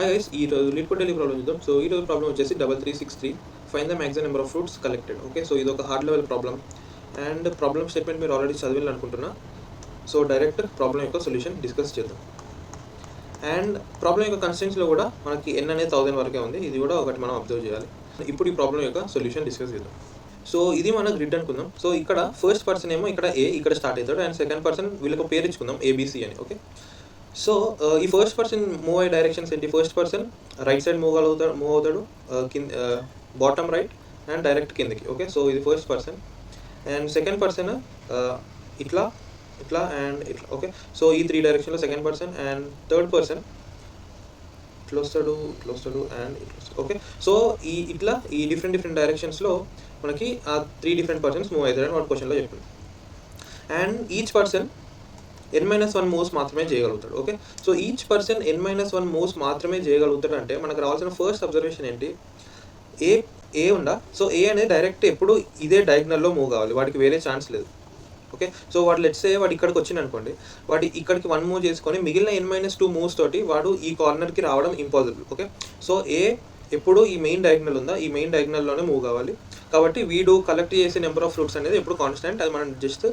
Hi guys, ఈ రోజు lead daily problem చూద్దాం. సో ఈ రోజు ప్రాబ్లం వచ్చేసి 3363 fine the maximum number of fruits collected. Okay, so ఇది ఒక hard level problem and problem statement మీరు ఆల్రెడీ చదివింది అనుకుంటున్నా. సో డైరెక్ట్ ప్రాబ్లం యొక్క సొల్యూషన్ డిస్కస్ చేద్దాం. అండ్ ప్రాబ్లం యొక్క కన్స్టెంట్స్లో కూడా మనకి n అనేది 1000 వరకే ఉంది. ఇది కూడా ఒకటి మనం అబ్జర్వ్ చేయాలి. ఇప్పుడు ఈ ప్రాబ్లం యొక్క సొల్యూషన్ డిస్కస్ చేద్దాం. సో ఇది మన గ్రిడ్ అనుకుందాం. సో ఇక్కడ ఫస్ట్ పర్సన్ ఏమో ఇక్కడ ఏ ఇక్కడ స్టార్ట్ అవుతాడు అండ్ సెకండ్ పర్సన్ వీళ్ళకి పేరు ఇచ్చుకుందాం ఏబీసీ అని. ఓకే, సో ఈ ఫస్ట్ పర్సన్ మూవ్ అయ్యే డైరెక్షన్స్ ఏంటి? First person right side move అవుతాడు, కింద బాటమ్ రైట్ అండ్ డైరెక్ట్ కిందకి. ఓకే, సో ఇది first person. And second person ఇట్లా ఇట్లా అండ్ ఇట్లా. ఓకే, సో ఈ 3 డైరెక్షన్లో second person. And third person ఇట్లా వస్తాడు అండ్ ఇట్లా వస్తాడు. ఓకే, సో ఇట్లా ఈ డిఫరెంట్ డైరెక్షన్స్లో మనకి ఆ 3 డిఫరెంట్ పర్సన్స్ మూవ్ అవుతారని వాడు క్వశ్చన్లో చెప్పింది. And each person n-1 moves మాత్రమే చేయగలుగుతాడు. Okay, so each person n-1 moves మాత్రమే చేయగలుగుతాడు అంటే మనకు రావాల్సిన ఫస్ట్ అబ్జర్వేషన్ ఏంటి? ఏ ఉందా? సో ఏ అనేది డైరెక్ట్ ఎప్పుడు ఇదే డయాగ్నల్లో మూవ్ కావాలి, వాడికి వేరే ఛాన్స్ లేదు. ఓకే, సో వాడు లెట్స్ సే వాడు ఇక్కడికి వచ్చింది అనుకోండి, వాడు ఇక్కడికి 1 మూవ్ చేసుకొని మిగిలిన n-2 మూవ్స్ తోటి వాడు ఈ కార్నర్కి రావడం ఇంపాసిబుల్. ఓకే, సో ఏ ఎప్పుడు ఈ మెయిన్ డయాగ్నల్ ఉందా, ఈ మెయిన్ డయాగ్నల్లోనే మూవ్ కావాలి. కాబట్టి వీడు కలెక్ట్ చేసే నెంబర్ ఆఫ్ ఫ్రూట్స్ అనేది ఎప్పుడు కాన్స్టెంట్. అది మనం జస్ట్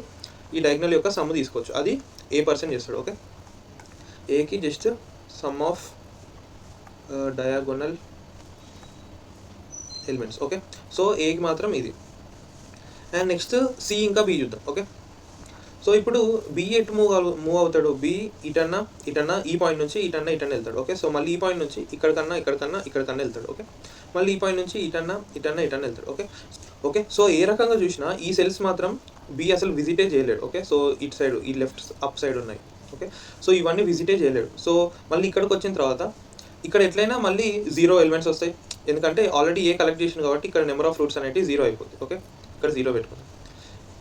ఈ డయాగ్నల్ యొక్క సమ్ తీసుకోవచ్చు, అది ఏ పర్సన్ చేస్తాడు. ఓకే, ఏకి just some of diagonal elements. Okay, so ఏకి మాత్రం ఇది. అండ్ నెక్స్ట్ సి ఇంకా బి చూద్దాం. ఓకే, సో ఇప్పుడు బి ఎటు మూవ్ అవుతాడు? బి ఇటన్నా ఈ పాయింట్ నుంచి ఇటన్నా వెళ్తాడు. ఓకే, సో మళ్ళీ ఈ పాయింట్ నుంచి ఇక్కడికన్నా వెళ్తాడు. ఓకే, మళ్ళీ ఈ పాయింట్ నుంచి ఇటన్నా వెళ్తాడు. ఓకే, సో ఏ రకంగా చూసినా ఈ సెల్స్ మాత్రం బి అసలు విజిటే చేయలేడు. ఓకే, సో ఇటు సైడ్ ఈ లెఫ్ట్ అప్ సైడ్ ఉన్నాయి. ఓకే, సో ఇవన్నీ విజిటే చేయలేడు. సో మళ్ళీ ఇక్కడికి వచ్చిన తర్వాత ఇక్కడ ఎట్లయినా మళ్ళీ 0 ఎలిమెంట్స్ వస్తాయి, ఎందుకంటే ఆల్రెడీ ఏ కలెక్ట్ చేసింది కాబట్టి ఇక్కడ నెంబర్ ఆఫ్ ఫ్రూట్స్ అనేవి 0 అయిపోతుంది. ఓకే, ఇక్కడ 0 పెట్టుకుందాం.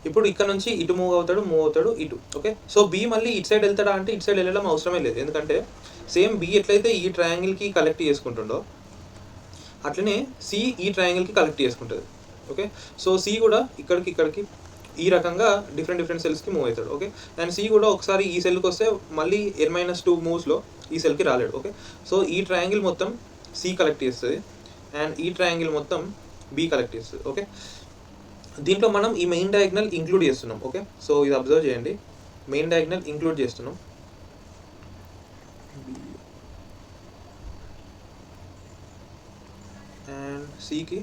ఇప్పుడు ఇక్కడ నుంచి ఇటు మూవ్ అవుతాడు ఇటు. ఓకే, సో బి మళ్ళీ ఇటు సైడ్ వెళ్తాడా అంటే ఇటు సైడ్ వెళ్ళడం అవసరమే లేదు, ఎందుకంటే సేమ్ బి ఎట్లయితే ఈ ట్రయాంగిల్కి కలెక్ట్ చేసుకుంటుండో అట్లనే సి ఈ ట్రయాంగిల్కి కలెక్ట్ చేసుకుంటుంది. ఓకే, సో సి కూడా ఇక్కడికి ఈ రకంగా డిఫరెంట్ సెల్స్కి మూవ్ అవుతాడు. ఓకే, అండ్ సి కూడా ఒకసారి ఈ సెల్కి వస్తే మళ్ళీ n-2 మూవ్స్లో ఈ సెల్కి రాలేడు. ఓకే, సో ఈ ట్రయాంగిల్ మొత్తం సి కలెక్ట్ చేస్తుంది అండ్ ఈ ట్రయాంగిల్ మొత్తం బి కలెక్ట్ చేస్తుంది. ఓకే, దీంట్లో మనం ఈ మెయిన్ డయాగ్నల్ ఇంక్లూడ్ చేస్తున్నాం. ఓకే, సో ఇది అబ్జర్వ్ చేయండి, మెయిన్ డయాగ్నల్ ఇంక్లూడ్ చేస్తున్నాం. అండ్ సికి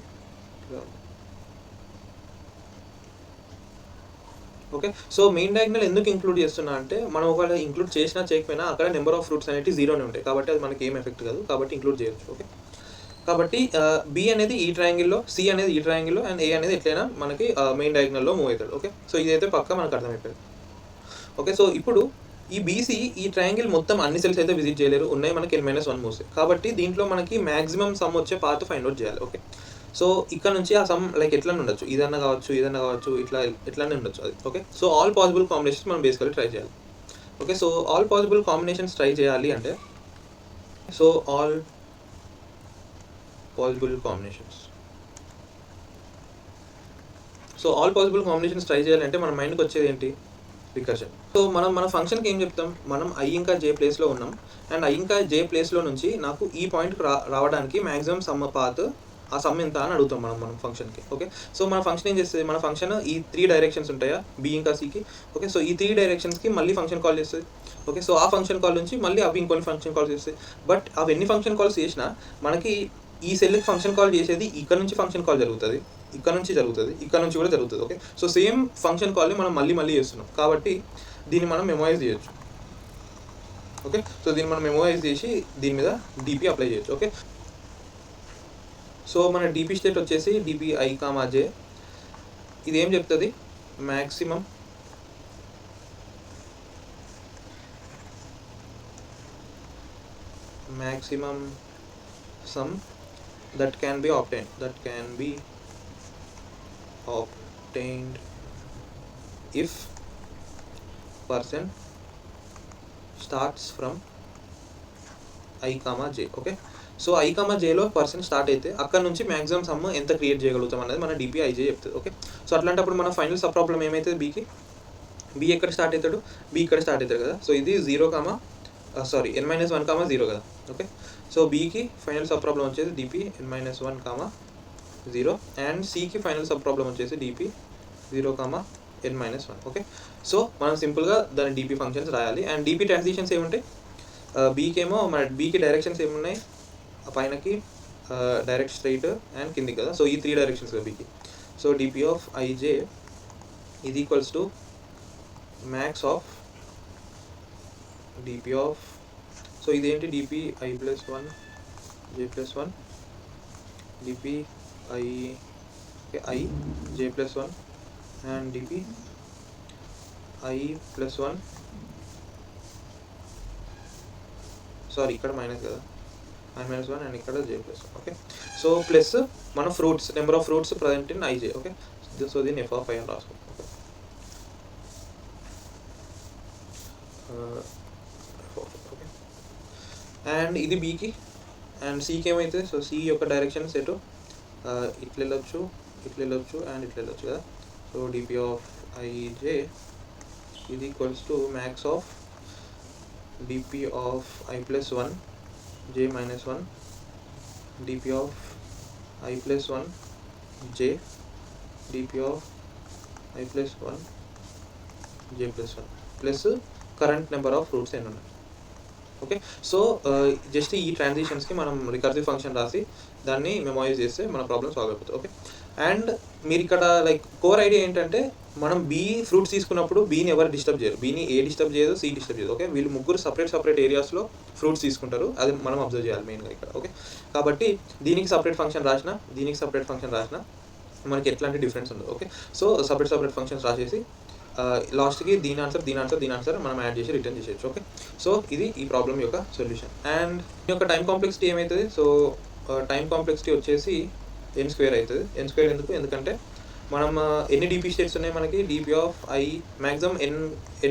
ఓకే, సో మెయిన్ డయాగ్నల్ ఎందుకు ఇంక్లూడ్ చేస్తున్నా అంటే మనం ఒకవేళ ఇంక్లూడ్ చేసినా చేయకపోయినా అక్కడ నెంబర్ ఆఫ్ ఫ్రూట్స్ అనేవి 0నే ఉంటాయి, కాబట్టి అది మనకి ఏం ఎఫెక్ట్ కాదు, కాబట్టి ఇంక్లూడ్ చేయొచ్చు. ఓకే, కాబట్టి బి అనేది ఈ ట్రయాంగిల్లో, సి అనేది ఈ ట్రయాంగిల్లో అండ్ ఏ అనేది ఎట్లయినా మనకి మెయిన్ డయాగ్నల్లో మూవ్ అవుతాడు. ఓకే, సో ఇదైతే పక్కా మనకు అర్థమైపోయింది. ఓకే, సో ఇప్పుడు ఈ బీసీ ఈ ట్రయాంగిల్ మొత్తం అన్ని సెల్స్ అయితే విజిట్ చేయలేరు, ఉన్నాయి మనకి n-1 మూవ్స్. కాబట్టి దీంట్లో మనకి మ్యాక్సిమం సమ్ వచ్చే పాత్ ఫైండ్ అవుట్ చేయాలి. ఓకే, సో ఇక్కడ నుంచి ఆ సమ్ లైక్ ఎట్లా ఉండొచ్చు, ఇదన్నా కావచ్చు ఎట్లానే ఉండొచ్చు అది. Okay, so all possible combinations మనం బేసికలీ ట్రై చేయాలి. Okay, so all possible combinations try చేయాలి అంటే so all possible combinations try చేయాలంటే మన మైండ్కి వచ్చేది ఏంటి? రికర్షన్. సో మన ఫంక్షన్కి ఏం చెప్తాం? మనం ఐ ఇంకా జే ప్లేస్లో ఉన్నాం అండ్ ఐ ఇంకా జే ప్లేస్లో నుంచి నాకు ఈ పాయింట్కి రావడానికి మ్యాక్సిమం సమ్ పాత్, ఆ సమ్ ఎంత అని అడుగుతాం మనం ఫంక్షన్కి. ఓకే, సో మన ఫంక్షన్ ఏం చేస్తుంది? మన ఫంక్షన్ ఈ 3 డైరెక్షన్స్ ఉంటాయా బి ఇంకా సికి. ఓకే, సో ఈ 3 డైరెక్షన్స్కి మళ్ళీ ఫంక్షన్ కాల్ చేస్తుంది. ఓకే, సో ఆ ఫంక్షన్ కాల్ నుంచి మళ్ళీ అవి ఇంకొన్ని ఫంక్షన్ కాల్స్ చేస్తాయి. బట్ అవి ఎన్ని ఫంక్షన్ కాల్స్ చేసినా మనకి ఈ సెల్కి ఫంక్షన్ కాల్ చేసేది ఇక్కడ నుంచి ఫంక్షన్ కాల్ జరుగుతుంది, ఇక్కడ నుంచి కూడా జరుగుతుంది. ఓకే, సో సేమ్ ఫంక్షన్ కాల్ని మనం మళ్ళీ చేస్తున్నాం, కాబట్టి దీన్ని మనం మెమోరైజ్ చేయొచ్చు. ఓకే, సో దీన్ని మనం మెమోరైజ్ చేసి దీని మీద డిపి అప్లై చేయొచ్చు. ఓకే, సో మన డిపి స్టేట్ వచ్చేసి డిపి ఐ కామా జే. ఇది ఏం చెప్తుంది? Maximum some that can be obtained if person starts from i comma j. Okay, so I comma జేలో పర్సన్ స్టార్ట్ అయితే అక్కడ నుంచి మ్యాక్సిమం సమ్ ఎంత క్రియేట్ చేయగలుగుతాం అనేది మన డిపిఐజే చెప్తుంది. ఓకే, సో అట్లాంటప్పుడు మన ఫైనల్ సబ్ ప్రాబ్లం ఏమవుతుంది? బి ఎక్కడ స్టార్ట్ అవుతాడు? బి ఇక్కడ స్టార్ట్ అవుతాడు కదా. సో ఇది 0, సారీ n-1 కామా 0 కదా. ఓకే, సో బీకి ఫైనల్ సబ్ ప్రాబ్లం వచ్చేసి డిపి n-1 కామా 0 అండ్ సికి ఫైనల్ సబ్ ప్రాబ్లం వచ్చేసి DP 0 comma n-1. Okay, so మనం సింపుల్గా దాని డిపి ఫంక్షన్స్ రాయాలి. అండ్ డిపి ట్రాన్సిషన్స్ ఏముంటాయి, బీకి ఏమో మన బీకి డైరెక్షన్స్ ఏమున్నాయి, పైనకి డైరెక్ట్ స్ట్రైట్ అండ్ కిందికి కదా. సో ఈ 3 డైరెక్షన్స్ కదా బీకి. So DP of IJ is equals to max of DP of, so ఇదేంటి DP i+1 j+1 DP i j+1 and DP i+1, sorry ఇక్కడ మైనస్ కదా, i-1 అండ్ ఇక్కడ j+1. ఓకే, సో ప్లస్ మన fruits, number of fruits present in IJ. Okay, so దీన్ని f of i అని రాసుకోండి. Okay, and ఇది బీకి. And సికి ఏమైతే, సో సి యొక్క డైరెక్షన్స్ ఎటు ఇట్లా వెళ్ళొచ్చు, ఇట్లా వెళ్ళొచ్చు అండ్ ఇట్లా వెళ్ళొచ్చు కదా. సో డిపి ఆఫ్ ఐజే ఇది equals to max of DP of i+1 j-1 DP of i+1 j DP of i+1 j+1 plus current number of fruits ఎన్ని ఉన్నాయి. ఓకే, సో జస్ట్ ఈ ట్రాన్సిషన్స్కి మనం రికర్సివ్ ఫంక్షన్ రాసి దాన్ని మెమోరైజ్ చేస్తే మన ప్రాబ్లమ్ సాల్వ్ అయిపోతుంది. ఓకే, అండ్ మీరు ఇక్కడ లైక్ కోర్ ఐడియా ఏంటంటే, మనం బీ ఫ్రూట్స్ తీసుకున్నప్పుడు బీని ఎవరు డిస్టర్బ్ చేయరు, బీని ఏ డిస్టర్బ్ చేయదు, సి డిస్టర్బ్ చేయదు. ఓకే, వీళ్ళు ముగ్గురు సపరేట్ ఏరియాస్లో ఫ్రూట్స్ తీసుకుంటారు, అది మనం అబ్జర్వ్ చేయాలి మెయిన్గా ఇక్కడ. ఓకే, కాబట్టి దీనికి సపరేట్ ఫంక్షన్ రాసిన, దీనికి సపరేట్ ఫంక్షన్ రాసిన మనకి ఎట్లాంటి డిఫరెన్స్ ఉండదు. ఓకే, సో సపరేట్ ఫంక్షన్స్ రాసేసి లాస్ట్కి దీని ఆన్సర్ మనం యాడ్ చేసి రిటర్న్ చేసేయచ్చు. ఓకే, సో ఇది ఈ ప్రాబ్లం యొక్క సొల్యూషన్. అండ్ ఈ యొక్క టైం కాంప్లెక్సిటీ ఏమవుతుంది, సో టైం కాంప్లెక్సిటీ వచ్చేసి n² అవుతుంది. n² ఎందుకంటే మనం ఎన్ని డిపి స్టేట్స్ ఉన్నాయి మనకి, DP of I maximum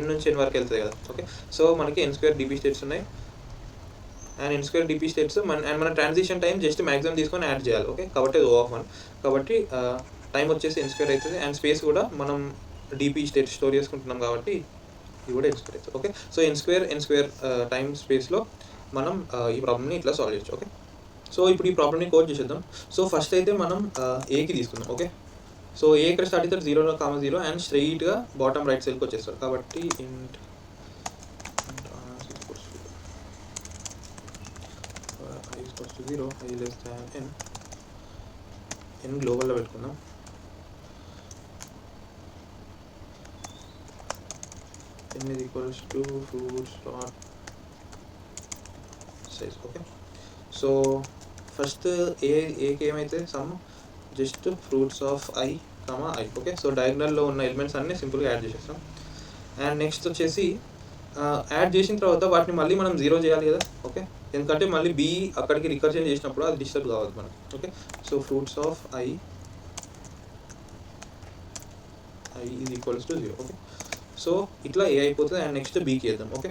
n నుంచి n వరకు వెళ్తుంది కదా. ఓకే, సో మనకి n² డిపి స్టేట్స్ ఉన్నాయి and n² DP states and మన ట్రాన్సిషన్ టైం జస్ట్ మ్యాక్సిమం తీసుకొని యాడ్ చేయాలి. ఓకే, కాబట్టి అది O(1), కాబట్టి టైం వచ్చేసి n² అవుతుంది. అండ్ స్పేస్ కూడా మనం డిపి స్టేట్ స్టోర్ చేసుకుంటున్నాం కాబట్టి ఇది కూడా n² అవుతుంది. ఓకే, సో n² టైం స్పేస్లో మనం ఈ ప్రాబ్లమ్ని ఇట్లా సాల్వ్ చేయొచ్చు. ఓకే, సో ఇప్పుడు ఈ ప్రాబ్లమ్ని కోడ్ చేసేద్దాం. సో ఫస్ట్ అయితే మనం ఏకి తీసుకుందాం. ఓకే, సో ఏ ఇక్కడ స్టార్ట్ అవుతారు 0,0 అండ్ స్ట్రైట్గా బాటమ్ రైట్ సైడ్కి వచ్చేస్తారు. కాబట్టి int i equals to 0, i less than n గ్లోబల్లో పెట్టుకుందాం. n is equals to fruits dot size. Okay, so first ఏకి ఏమైతే sum just fruits of i, i. Okay, so డయాగ్నల్లో ఉన్న ఎలిమెంట్స్ అన్నీ సింపుల్గా యాడ్ చేసేస్తాం. అండ్ నెక్స్ట్ వచ్చేసి యాడ్ చేసిన తర్వాత వాటిని మళ్ళీ మనం 0 చేయాలి కదా. ఓకే, ఎందుకంటే మళ్ళీ బి అక్కడికి రికర్షన్ చేసినప్పుడు అది డిస్టర్బ్ కావద్దు మనకి. Okay, so fruits of i is equals to 0. Okay, so ఇట్లా ఏ అయిపోతుంది. అండ్ నెక్స్ట్ బీకి వేద్దాం. ఓకే,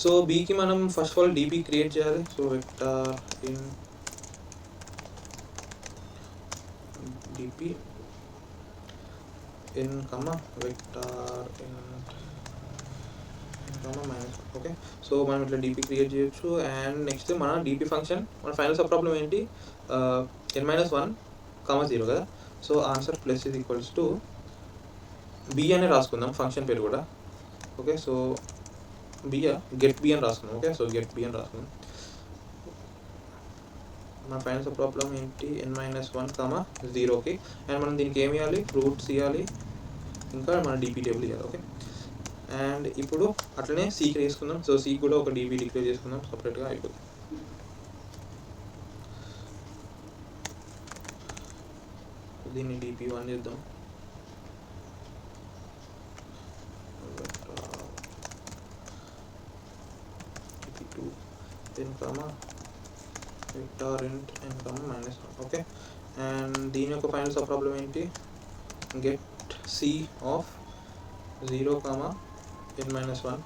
సో బీకి మనం first of all DP create చేయాలి. So vector in DP in vector in -1. Okay, so మనం ఇట్లా డిపి క్రియేట్ చేయొచ్చు. అండ్ నెక్స్ట్ మన డిపి ఫంక్షన్, మన ఫైనల్ సబ్ ప్రాబ్లం ఏంటి, n-1, 0 కదా. So answer plus is equals to B అని రాసుకుందాం ఫంక్షన్ పేరు కూడా. ఓకే, సో గెట్ బి అని రాసుకుందాం. ఓకే, సో గెట్ బి అని రాసుకుందాం. మన ఫైనల్ సబ్ ప్రాబ్లం ఏంటి, n-1, 0కి. అండ్ మనం దీనికి ఏమి ఇవ్వాలి, ఫ్రూట్స్ ఇవ్వాలి, ఇంకా మన డిపి టేబుల్ ఇవ్వాలి. ఓకే, అండ్ ఇప్పుడు అట్లనే సీకి వేసుకుందాం. సో సీ కూడా ఒక డిపి డిక్లేర్ చేసుకుందాం సపరేట్గా, అయిపోతుంది. దీన్ని DP1 చేద్దాం. DP2 then comma vector int n comma -1. Okay, and దీని యొక్క ఫైనల్ సబ్ ప్రాబ్లం ఏంటి, గెట్ సి ఆఫ్ 0, n-1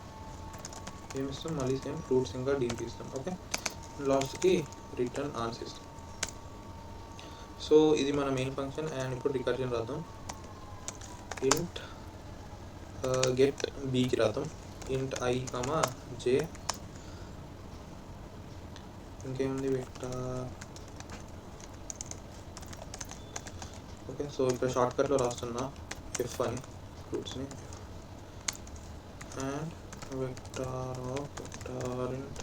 ఏమి ఇస్తాం, మళ్ళీ సేమ్ ఫ్రూట్స్ ఇంకా DP ఇస్తాం. ఓకే, లాస్ట్కి రిటర్న్ ఆన్సర్ ఇస్తాం. సో ఇది మన మెయిన్ ఫంక్షన్. అండ్ ఇప్పుడు రికర్జన్ రాద్దాం. ఇంట్ గెట్ బీకి రాద్దాం. int I, j, ఇంకేముంది వెక్టార్. ఓకే, సో ఇక్కడ షార్ట్కట్లో రాస్తున్నా ఎఫ్ అని ఫ్రూట్స్ని, అండ్ వెక్టార్ ఆఫ్ వెక్టార్ ఇంట్.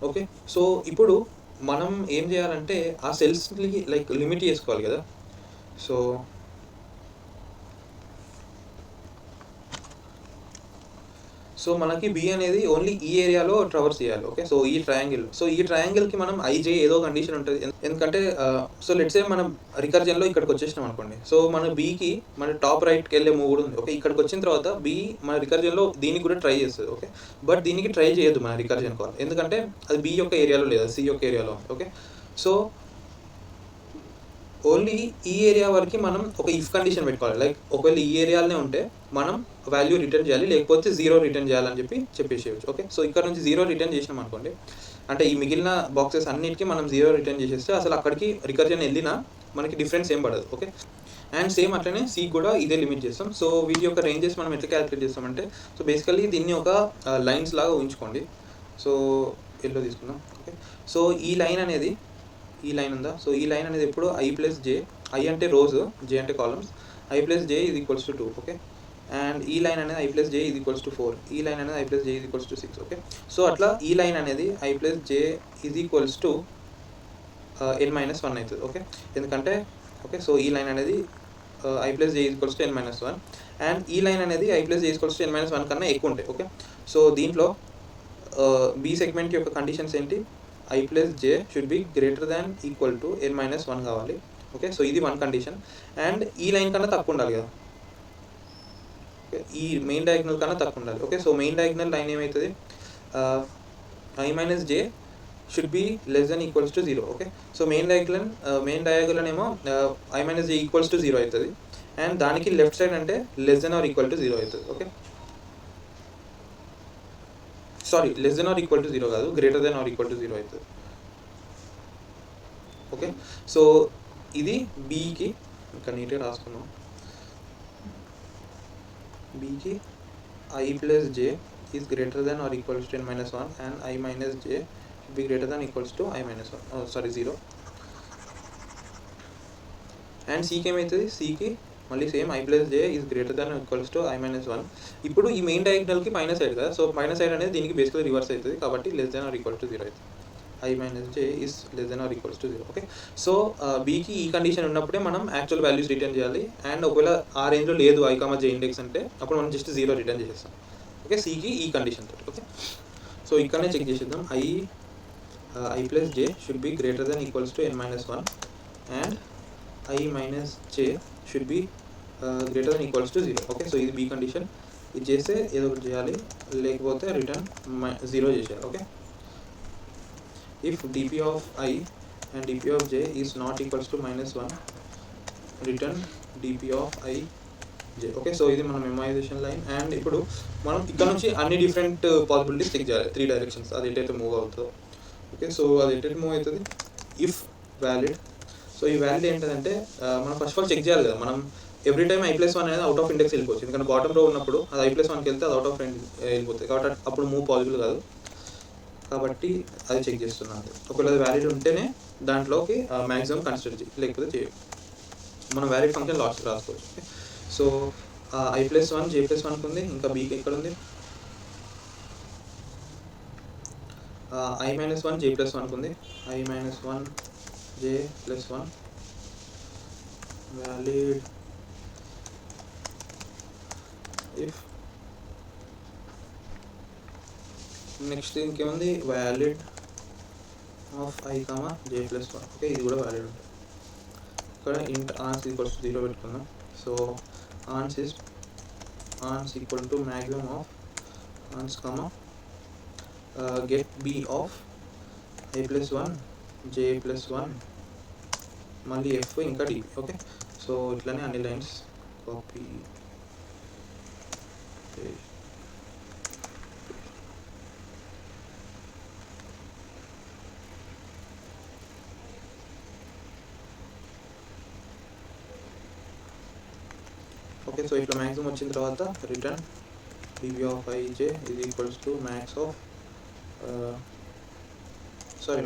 ఓకే, సో ఇప్పుడు మనం ఏం చేయాలంటే ఆ సెల్స్ని లైక్ లిమిట్ చేసుకోవాలి కదా. సో మనకి బి అనేది ఓన్లీ ఈ ఏరియాలో ట్రావర్స్ చేయాలి. ఓకే, సో ఈ ట్రయాంగిల్కి మనం ఐజే ఏదో కండిషన్ ఉంటుంది. ఎందుకంటే సో లెట్స్ సే మనం రికర్జన్లో ఇక్కడికి వచ్చేసినాం అనుకోండి. సో మన బీకి మన టాప్ రైట్కి వెళ్ళే మూవ్ కూడా ఉంది. ఓకే, ఇక్కడికి వచ్చిన తర్వాత బి మన రికర్జన్లో దీనికి కూడా ట్రై చేస్తుంది. ఓకే, బట్ దీనికి ట్రై చేయొద్దు మన రికర్జన్ కాల్, ఎందుకంటే అది బి యొక్క ఏరియాలో లేదు, సి యొక్క ఏరియాలో. ఓకే, సో ఓన్లీ ఈ ఏరియా వరకు మనం ఒక ఇఫ్ కండిషన్ పెట్టుకోవాలి. లైక్ ఒకవేళ ఈ ఏరియాలోనే ఉంటే మనం వాల్యూ రిటర్న్ చేయాలి, లేకపోతే 0 రిటర్న్ చేయాలని చెప్పేసేయచ్చు. ఓకే, సో ఇక్కడ నుంచి 0 రిటర్న్ చేసినాం అనుకోండి, అంటే ఈ మిగిలిన బాక్సెస్ అన్నిటికీ మనం 0 రిటర్న్ చేసేస్తే అసలు అక్కడికి రికర్జన్ వెళ్ళినా మనకి డిఫరెన్స్ ఏం పడదు. ఓకే, అండ్ సేమ్ అట్లనే సి కూడా ఇదే లిమిట్ చేస్తాం. సో వీటి యొక్క రేంజెస్ మనం ఎట్లా క్యాలిక్యులేట్ చేస్తామంటే, సో బేసికల్లీ దీన్ని ఒక లైన్స్ లాగా ఉంచుకోండి. సో ఎల్లో తీసుకుందాం. ఓకే, సో ఈ లైన్ ఉందా, సో ఈ లైన్ అనేది ఎప్పుడు I ప్లస్ జే, ఐ అంటే రోజ్, జే అంటే columns, I plus J is equals to 2. Okay, and ఈ లైన్ అనేది I plus J is equals to 4, ఈ లైన్ అనేది I plus J is equals to 6. Okay, so అట్లా ఈ లైన్ అనేది I plus J is equals to n-1 అవుతుంది. Okay, ఎందుకంటే okay, so ఈ లైన్ అనేది I plus J is equals to n-1, and ఈ లైన్ అనేది I plus J is equals to n-1 కన్నా ఎక్కువ ఉంటాయి. ఓకే, సో దీంట్లో బి సెగ్మెంట్ యొక్క కండిషన్స్ ఏంటి, I plus J should be greater than equal to n-1 కావాలి. Okay, so ఇది వన్ కండిషన్, అండ్ ఈ లైన్ కన్నా తక్కువ ఉండాలి కదా. ఓకే, ఈ మెయిన్ డయాగ్నల్ కన్నా తక్కువ ఉండాలి. Okay, so main diagonal line ఏమవుతుంది, I minus J should be less than equals to 0. Okay, so main diagonal ఏమో I minus j equals to 0 అవుతుంది, అండ్ దానికి లెఫ్ట్ సైడ్ అంటే less than or equal to 0 అవుతుంది. Okay, sorry, less than or equal to 0 కాదు, greater than or equal to 0 అవుతుంది. Okay, so ఇది బీకి ఇంకా నీట్గా రాసుకున్నాం. బీకి I plus J is greater than or equals to n-1, and I minus J should be greater than equals to I-1, sorry 0. And సికి ఏమవుతుంది, సికి మళ్ళీ same I plus J is greater than equals to I-1. ఇప్పుడు ఈ main డయాగ్నల్కి పైన side కదా, so పైన side అనేది దీనికి బేసికలీ రివర్స్ అవుతుంది, కాబట్టి less than or equal to 0 అవుతుంది. I minus J is less than or equals to 0. Okay, so బీకి ఈ కండిషన్ ఉన్నప్పుడే మనం యాక్చువల్ వాల్యూస్ రిటర్న్ చేయాలి, అండ్ ఒకవేళ ఆ రేంజ్లో లేదు I, J ఇండెక్స్ అంటే అప్పుడు మనం జస్ట్ 0 రిటర్న్ చేసేస్తాం. ఓకే, సికి ఈ కండిషన్ తోటి. ఓకే, సో ఇక్కడనే చెక్ చేసేద్దాం. I plus J should be greater than equals to n-1, and I minus J should be greater than equals to 0. Okay, so ఇది బీ కండిషన్. ఇది చేస్తే ఏదో ఒకటి చేయాలి, లేకపోతే రిటర్న్ 0 చేసేయాలి. Okay, if dp of I and dp of j is not equals to -1, return dp of I j. Okay, so ఇది మన మెమరైజేషన్ లైన్, అండ్ ఇప్పుడు మనం ఇక్కడ నుంచి అన్ని డిఫరెంట్ పాసిబిలిటీస్ చెక్ చేయాలి, 3 డైరెక్షన్స్, అది ఎటైతే మూవ్ అవుతుందో. ఓకే, సో అది ఎటైతే మూవ్ అవుతుంది, ఇఫ్ వ్యాలిడ్. సో ఈ వ్యాలిడ్ ఏంటంటే మనం ఫస్ట్ ఆఫ్ ఆల్ చెక్ చేయాలి కదా, మనం ఎవ్రీ టైమ్ I+1 అనేది అవుట్ ఆఫ్ ఇండెక్స్ వెళ్ళిపోవచ్చు, ఎందుకంటే బాటమ్ రో ఉన్నప్పుడు అది I+1కి వెళ్తే అది అవుట్ ఆఫ్ వెళ్ళిపోతుంది, కాబట్టి అప్పుడు మూవ్ పాసిబుల్ కాదు, కాబట్టి అది చెక్ చేస్తున్నాను. ఒకవేళ అది వ్యాలిడ్ ఉంటేనే దాంట్లోకి మ్యాక్సిమం కన్సిడర్ చేయి, లేకపోతే చేయ మనం వ్యాలిడ్ ఫంక్షన్ లాస్ట్ రాసుకోవచ్చు. ఓకే, సో I+1 J+1 ఉంది, ఇంకా బీకి ఎక్కడ ఉంది, I-1 J+1 ఉంది, I-1 J+1 valid if. Next ఇంకేముంది, valid of I, J+1. Okay, ఇది కూడా వ్యాలిడ్ ఉంటుంది. ఇక్కడ int ans ఈక్వల్స్ టు 0 పెట్టుకుందాం. So ans equal to maximum of ans, get b of I+1 J+1 మళ్ళీ f ఇంకా d. ఓకే, సో ఇట్లానే అన్ని లైన్స్ కాపీ ఓకే. సో ఇట్లా మ్యాక్సిమం వచ్చిన తర్వాత return dv of ij is equals to max of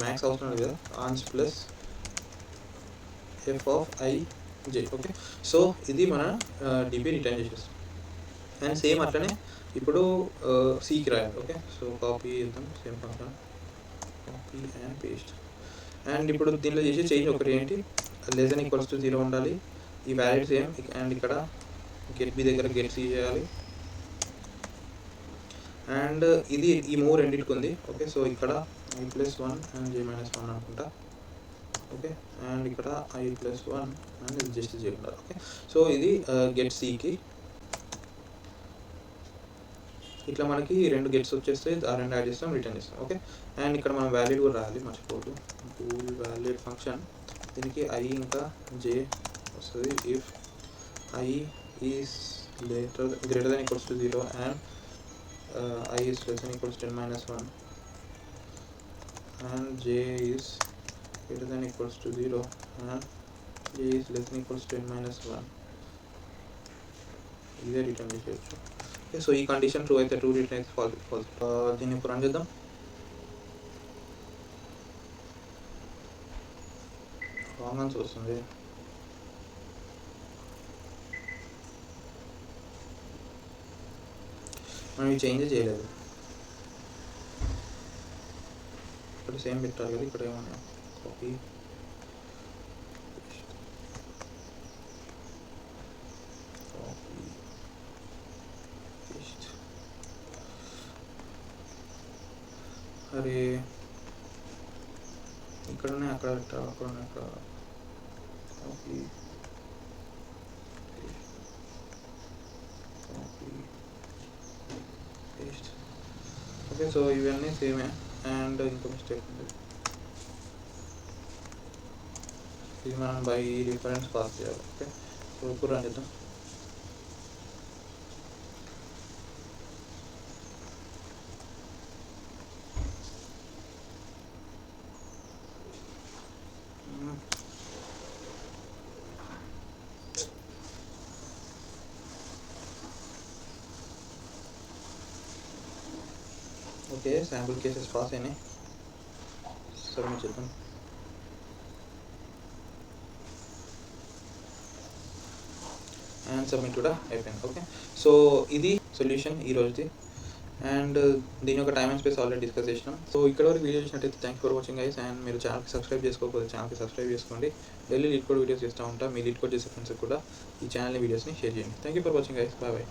max అవసరం లేదు కదా, ans plus f of ij. Okay. So ఇది మన డిబి రిటర్న్ చేసేస్తాం. అండ్ సేమ్ అట్లనే ఇప్పుడు సికి రాయాలి. ఓకే. సో కాపీ చేద్దాం, same function copy and paste. And ఇప్పుడు దీనిలో చేసే చేంజ్ ఒకటి ఏంటి, లెస్ దెన్ ఈక్వల్స్ టు 0 ఉండాలి, ఈ వ్యాలిడ్ సేమ్. అండ్ ఇక్కడ గెట్ బి దగ్గర గెట్ సి చేయాలి. అండ్ ఇది ఈ మూవ్ రెండింటికి ఉంది. ఓకే. సో ఇక్కడ i+1 అండ్ j-1 అనుకుంటా. ఓకే. అండ్ ఇక్కడ i+1 అండ్ ఇది జస్ట్ j ఉండాలి. ఓకే. సో ఇది గెట్ సికి ఇట్లా మనకి 2 గెట్స్ వచ్చేస్తే ఆ 2 యాడ్ చేస్తాం, రిటర్న్ చేస్తాం. ఓకే. అండ్ ఇక్కడ మనం వ్యాలిడ్ కూడా రాయాలి, మర్చిపోవద్దు. బూల్ వ్యాలిడ్ ఫంక్షన్, దీనికి i ఇంకా j వస్తుంది. If i is greater than equals to 0 and I is less than equals to 10-1 and j is greater than equals to 0 and j is less than equals to 10-1 ఇదే return చేయొచ్చు. Okay. So ఈ condition true అయితే true, return అయితే falls. దీన్ని ఇప్పుడు run చేద్దాం. Wrong answer వస్తుంది. మనం ఇవి చేంజ్ చేయలేదు, ఇక్కడ సేమ్ పెట్టాలి కదా, ఇక్కడ ఏమన్నా కాపీ పేస్ట్. అరే ఇక్కడనే అక్కడ పెట్టాలి, అక్కడనే అక్కడ కాపీ పేస్ట్. ఓకే. సో ఇవన్నీ సేమే. అండ్ ఇంకో మిస్టేక్ ఉంది, ఇది మనం బై రిఫరెన్స్ పాస్ చేయాలి. ఓకే. సో ఇప్పుడు రన్ చేద్దాం. ఓకే. శాంపుల్ కేసెస్ పాస్ అయినాయి, సబ్మిట్ చేద్దాం. అండ్ సబ్మిట్ కూడా అయిపోయింది. ఓకే. సో ఇది సొల్యూషన్ ఈ రోజుది. అండ్ దీని యొక్క time and space already discuss చేసినాం. సో ఇక్కడ వరకు వీడియో చూసినట్టయితే thank for watching guys. And మీరు ఛానల్కి సబ్స్క్రైబ్ చేసుకోకపోతే ఛానల్కి సబ్స్క్రైబ్ చేసుకోండి. డైలీ లీడ్ కోడ్ వీడియోస్ చేస్తూ ఉంటా. మీ లీడ్ కోడ్ చేసే ఫ్రెండ్స్కి కూడా ఈ ఛానల్ వీడియోస్ని షేర్ చేయండి. Thank you for watching guys. Bye bye.